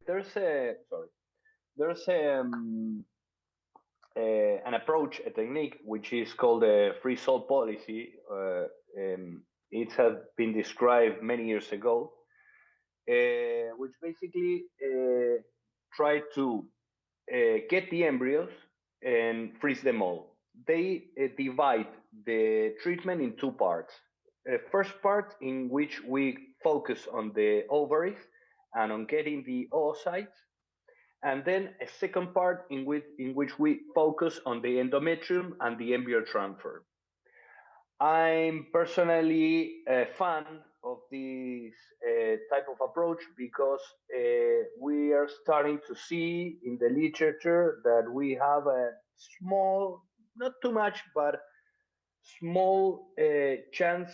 there's a sorry, there's an approach, a technique, which is called the free salt policy. It has been described many years ago, which basically try to get the embryos and freeze them all. They divide the treatment in two parts. First part in which we focus on the ovaries and on getting the oocytes, and then a second part in which we focus on the endometrium and the embryo transfer. I'm personally a fan of this type of approach because we are starting to see in the literature that we have a small, not too much, but small chance,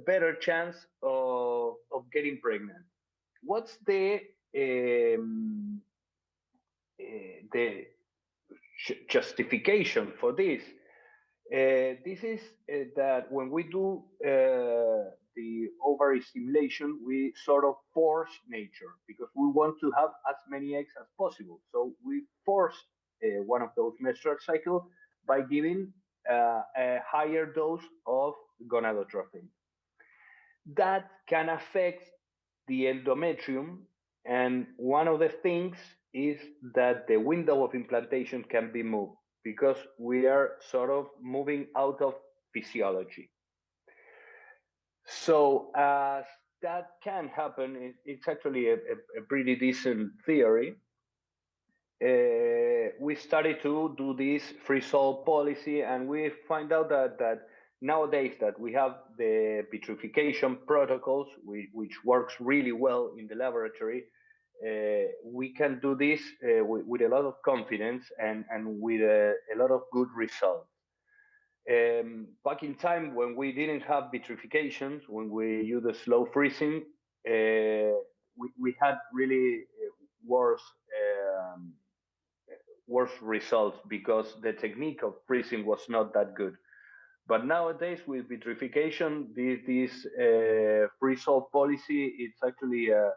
better chance of getting pregnant. What's the justification for this? This is that when we do the ovary stimulation, we sort of force nature because we want to have as many eggs as possible. So we force one of those menstrual cycles by giving a higher dose of gonadotropin. That can affect the endometrium, and one of the things is that the window of implantation can be moved because we are sort of moving out of physiology. So as that can happen, it's actually a pretty decent theory. We started to do this free salt policy, and we find out that nowadays that we have the vitrification protocols, which works really well in the laboratory. We can do this with a lot of confidence and with a lot of good results. Back in time when we didn't have vitrifications, when we used the slow freezing, we had really worse worse results because the technique of freezing was not that good. But nowadays, with vitrification, this free salt policy, it's actually a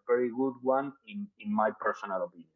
very good one in my personal opinion.